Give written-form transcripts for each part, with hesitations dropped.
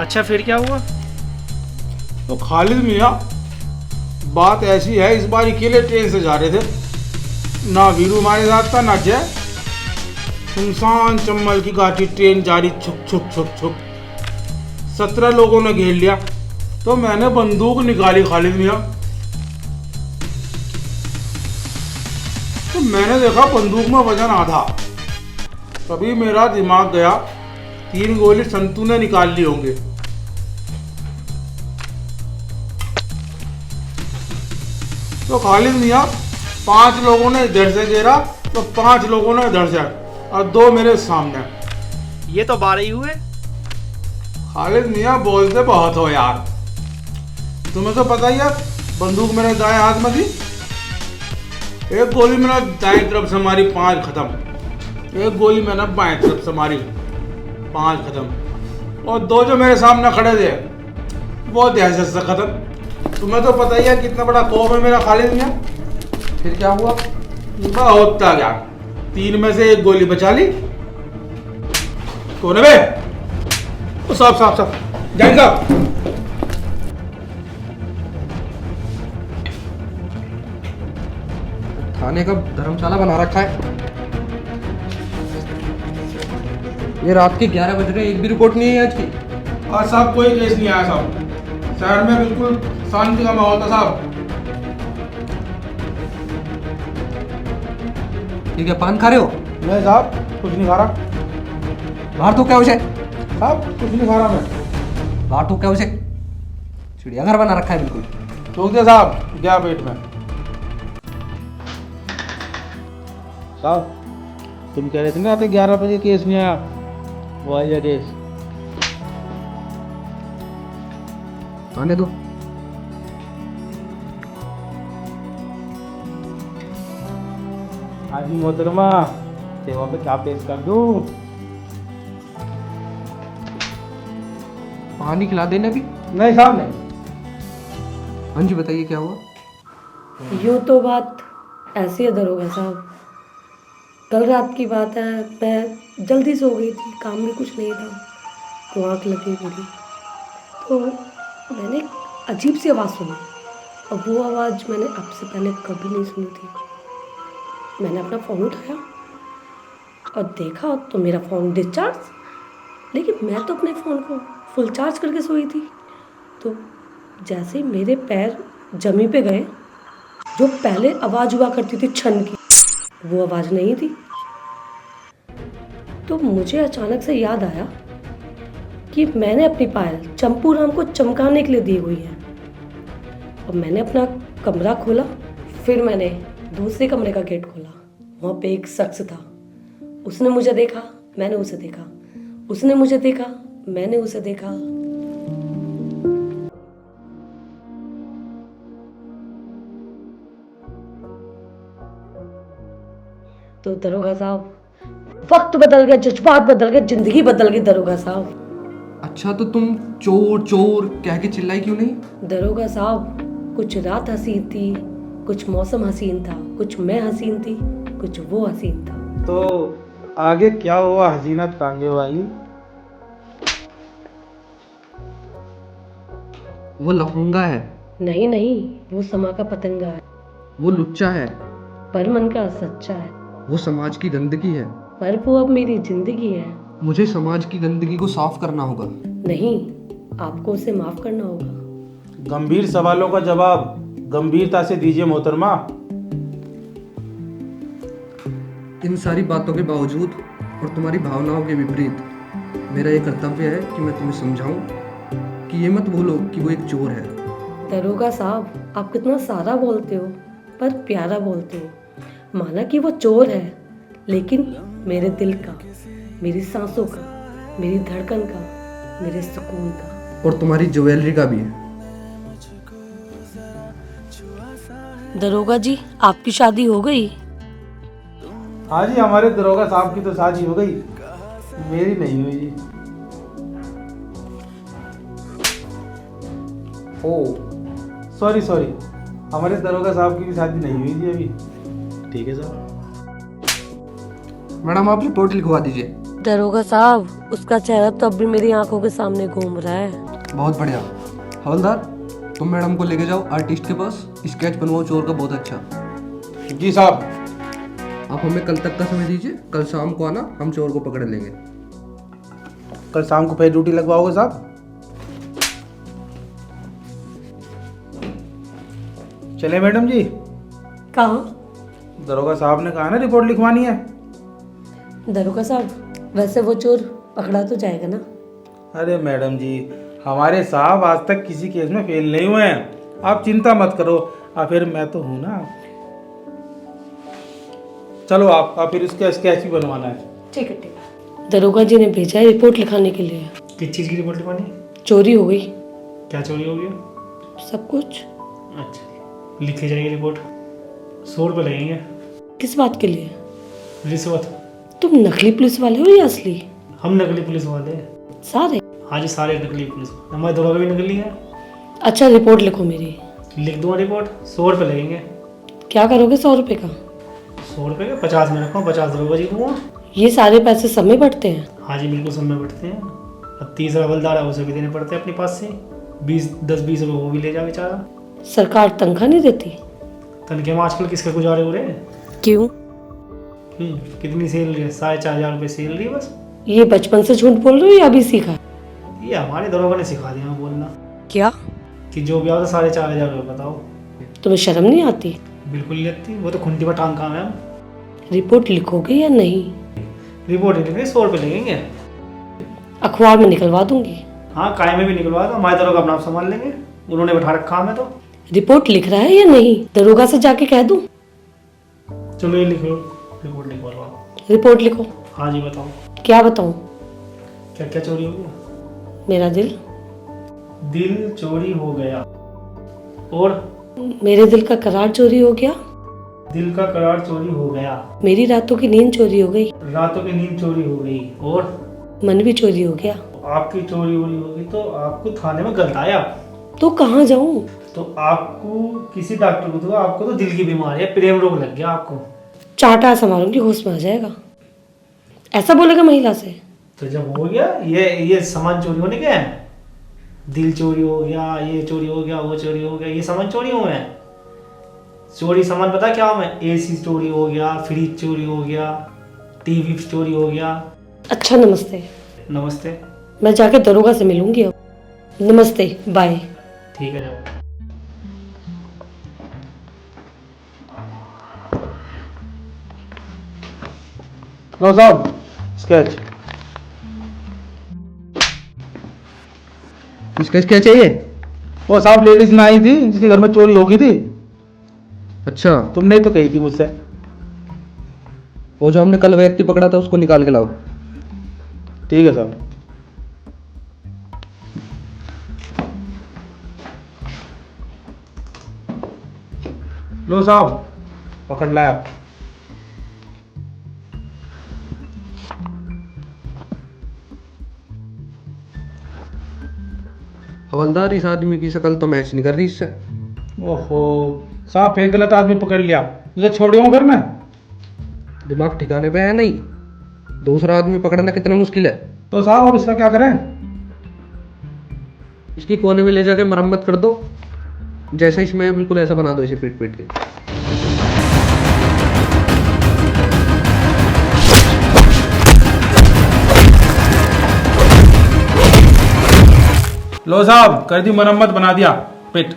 अच्छा फिर क्या हुआ? तो खालिद मियाँ, बात ऐसी है, इस बार अकेले ट्रेन से जा रहे थे, ना वीरू हमारे साथ था ना जय। सुनसान चम्बल की घाटी ट्रेन जा रही, छुक छुक छुक छुक। 17 लोगों ने घेर लिया, तो मैंने बंदूक निकाली खालिद मियाँ। तो मैंने देखा बंदूक में वजन आधा। तभी मेरा दिमाग गया, 3 गोली संतू ने निकाल ली होंगे। तो खालिद मियाँ, 5 लोगों ने इधर से घेरा तो 5 लोगों ने इधर से, और 2 मेरे सामने। ये तो 12 ही हुए। खालिद मियाँ बोलते बहुत हो यार। तुम्हें तो पता ही है, बंदूक मेरे दाएं हाथ में थी। एक गोली मैंने दाएं तरफ से मारी, 5 खत्म। एक गोली मैंने बाएं तरफ से मारी, 5 खत्म। और 2 जो मेरे सामने खड़े थे, वो दहशत से खत्म। तुम्हें तो पता ही है कितना बड़ा खौफ है मेरा खालिद मियाँ। फिर क्या हुआ? बहुत था क्या, 3 में से 1 गोली बचा ली। कौन है बे? साहब साहब साहब, जाइन साहब। थाने का धर्मशाला बना रखा है। ये रात के 11 बज रहे हैं, एक भी रिपोर्ट नहीं है आज की। और साहब कोई केस नहीं आया साहब। शहर में बिल्कुल शांति का माहौल था साहब। ठीक है, पान खा रहे हो? नहीं साहब, कुछ नहीं खा रहा। बाहर तो क्या उसे? साहब कुछ नहीं खा रहा मैं। बाहर तो क्या उसे? चिड़ियाघर बना रखा है बिल्कुल। रोक दे साहब, गया पेट में। साहब तुम कह रहे थे ना, 11 बजे केस नहीं आया, वो आ गया केस। आने दो। आज मोहतरमा, सेवा पे क्या पेश कर दूं? पानी खिला देना भी। नहीं साहब नहीं। हाँ जी, बताइए क्या हुआ? यूँ तो बात ऐसी है दरोगा साहब, कल रात की बात है। मैं जल्दी सो गई थी, काम में कुछ नहीं था, तो आँख लगी मेरी, तो मैंने एक अजीब सी आवाज़ सुनी। और वो आवाज़ मैंने आपसे पहले कभी नहीं सुनी थी। मैंने अपना फ़ोन उठाया और देखा तो मेरा फ़ोन डिस्चार्ज, लेकिन मैं तो अपने फ़ोन को फुल चार्ज करके सोई थी। तो जैसे ही मेरे पैर ज़मीन पे गए, जो पहले आवाज़ हुआ करती थी छन की, वो आवाज़ नहीं थी। तो मुझे अचानक से याद आया कि मैंने अपनी पायल चंपू राम को चमकाने के लिए दी हुई है। और मैंने अपना कमरा खोला, फिर मैंने दूसरे कमरे का गेट खोला। वहाँ पे एक शख्स था, उसने मुझे देखा, मैंने उसे देखा, उसने मुझे देखा, मैंने उसे देखा। तो दरोगा साहब, वक्त बदल गया, जज्बात बदल गए, जिंदगी बदल गई दरोगा साहब। अच्छा, तो तुम चोर चोर कह के चिल्लाई क्यों नहीं? दरोगा साहब, कुछ रात हसीन थी, कुछ मौसम हसीन था, कुछ मैं हसीन थी, कुछ वो हसीन था। तो आगे क्या हुआ हसीना टांगे वाली? वो लफंगा है, नहीं नहीं, वो समा का पतंगा है, वो लुच्चा है, पर मन का सच्चा है, वो समाज की गंदगी है। पर वो अब मेरी जिंदगी है। मुझे समाज की गंदगी को साफ करना होगा। नहीं, आपको उसे माफ करना होगा। गंभीर सवालों का जवाब गंभीरता से दीजिए मोहतरमा। इन सारी बातों के बावजूद और तुम्हारी भावनाओं के विपरीत, मेरा ये कर्तव्य है कि मैं तुम्हें समझाऊं कि ये मत भूलो कि वो एक चोर है। दरोगा साहब, आप कितना सारा बोलते हो, पर प्यारा बोलते हो। माना कि वो चोर है, लेकिन मेरे दिल का, मेरी सांसों का, मेरी धड़कन का, मेरे सुकून का, और तुम्हारी ज्वेलरी का भी है। दरोगा जी, आपकी शादी हो गई? हाँ जी, हमारे दरोगा साहब की तो शादी हो गई, मेरी नहीं हुई जी। ओ सॉरी सॉरी, हमारे दरोगा साहब की भी शादी नहीं हुई थी अभी। ठीक है साहब। मैडम, आप रिपोर्ट लिखवा दीजिए। दरोगा साहब, उसका चेहरा तो अब भी मेरी आंखों के सामने घूम रहा है। बहुत बढ़िया। हवलदार, तुम मैडम को लेके जाओ आर्टिस्ट के पास, स्केच बनवाओ चोर का बहुत अच्छा। जी साहब। आप हमें कल तक का समय दीजिए, कल शाम को आना, हम चोर को पकड़ लेंगे। कल शाम को फिर ड्यूटी लगवाओगे साहब? चले मैडम जी? कहाँ? दरोगा साहब ने कहा ना रिपोर्ट लिखवानी है। दरोगा साहब, वैसे वो चोर पकड़ा तो जाएगा ना? अरे मैडम जी, हमारे साहब आज तक किसी केस में फेल नहीं हुए हैं, आप चिंता मत करो। फिर मैं तो हूं ना। चलो आप फिर उसका स्केच भी बनवाना है। ठीक है ठीक है। दरोगा जी ने भेजा है रिपोर्ट लिखाने के लिए। किस चीज़ की रिपोर्ट लिखवानी है? चोरी हो गई। क्या चोरी हो गया? सब कुछ। अच्छा, लिखी जाएगी रिपोर्ट। 100 रुपये लगेंगे। किस बात के लिए? रिश्वत। तुम नकली पुलिस वाले हो या असली? हम नकली पुलिस वाले हैं। सारे? हाँ जी, सारे नकली पुलिस। हमारे दरोगा भी नकली है। अच्छा, रिपोर्ट लिखो मेरी। लिख दूँगा रिपोर्ट। 100 रुपये लगेंगे। क्या करोगे 100 रुपये का? 100 रुपये का 50 में रखो, 50 दरोगा जी दूँगा। ये सारे पैसे सब में बढ़ते हैं? हाँ जी, बिल्कुल सब में बढ़ते हैं। अब 30 हवलदार है, उसे भी देने पड़ते हैं अपने पास से। 10-20 रुपये वो भी ले जाए बेचारा। सरकार तनख्वाह नहीं देती? तनखे में आजकल किसके गुजारे हो रहे हैं? क्यों? कितनी सैलरी है? 4,500 रुपये सैलरी है बस। ये बचपन से झूठ बोल रहे हो या अभी सीखा? ये हमारे दरोगा ने सिखा दिया बोलना क्या? कि जो भी आओ तो 4,500 रुपये बताओ। तुम्हें शर्म नहीं आती? बिल्कुल नहीं लगती, वो तो खुंटी पर टांग काम है। हम रिपोर्ट लिखोगे या नहीं? रिपोर्ट ही लिखेंगे, 100 रुपये लगेंगे। अखबार में निकलवा दूंगी। हाँ, काय में भी निकलवा दो, हमारे दरोगा अपना आप संभाल लेंगे। उन्होंने बैठा रखा हमें तो। रिपोर्ट लिख रहा है या नहीं? दरोगा से जाके कह दूं? चलो ये लिख लो, रिपोर्ट लिखवा लो आप। रिपोर्ट लिखो। हाँ जी, बताओ क्या बताऊं? क्या क्या चोरी हो गया? मेरा दिल। दिल चोरी हो गया। और मेरे दिल का करार चोरी हो गया। दिल का करार चोरी हो गया। मेरी रातों की नींद चोरी हो गई। रातों की नींद चोरी हो गई। और मन भी चोरी हो गया। आपकी चोरी वोरी होगी तो आपको थाने में गलताया। तो कहाँ जाऊं? तो आपको किसी डॉक्टर को दो। आपको तो दिल की बीमारी है, प्रेम रोग लग गया आपको। चाटा ऐसा मारूंगी होश में आ जाएगा। ऐसा बोलेगा महिला से? तो जब हो गया ये सामान चोरी होने क्या है? दिल चोरी हो गया, ये चोरी हो गया, वो चोरी हो गया, ये सामान चोरी हुए हैं। चोरी सामान पता क्या हुआ? एसी चोरी हो गया, फ्रिज चोरी हो गया, टीवी चोरी हो गया। अच्छा, नमस्ते। नमस्ते। मैं जाके दरोगा से मिलूंगी अब। नमस्ते, बाय। ठीक है, जाओ। लो साहब स्केच। स्केच क्या चाहिए? वो साहब लेडीज ना आई थी जिसके घर में चोरी हो गई थी। अच्छा, तुमने तो कही थी मुझसे। वो जो हमने कल व्यक्ति पकड़ा था उसको निकाल के लाओ। ठीक है साहब। लो साहब, पकड़ लाया। हवलदार, इस आदमी की शक्ल तो मैच नहीं कर रही इससे। ओहो साहब, फिर गलत आदमी पकड़ लिया। तुझे छोड़ियो घर में। दिमाग ठिकाने पे है नहीं। दूसरा आदमी पकड़ना कितना मुश्किल है। तो साहब अब इसका क्या करें? इसकी कोने में ले जाके मरम्मत कर दो। जैसे इसमें बिल्कुल ऐसा बना दो इसे पीट पीट के। लो साहब, कर दी मरम्मत, बना दिया पेट।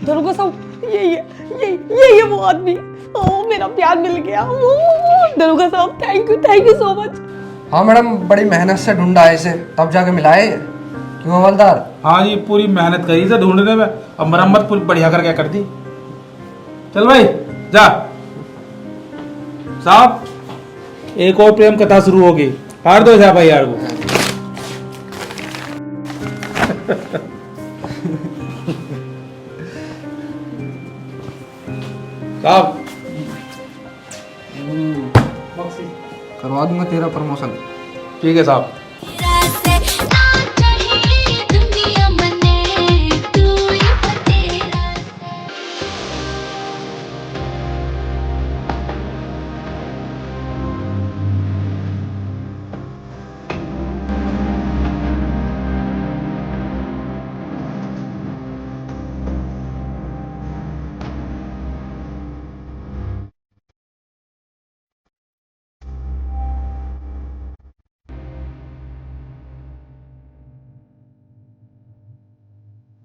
दरोगा साहब, ये वो आदमी। ओह, मेरा प्यार मिल गया। ओह, दरोगा साहब, थैंक यू सो मच। हाँ मैडम, बड़ी मेहनत से ढूंढा है इसे, तब जाके मिला है। क्यों हवलदार? हाँ जी, पूरी मेहनत करी से ढूंढने में, अब मरम्मत पूरी बढ़िया करके कर दी। चल भाई जा। साहब, एक और प्रेम कथा शुरू होगी। फाड़ दो साहब भाई यार को। साहब करवा दूंगा तेरा प्रमोशन। ठीक है साहब।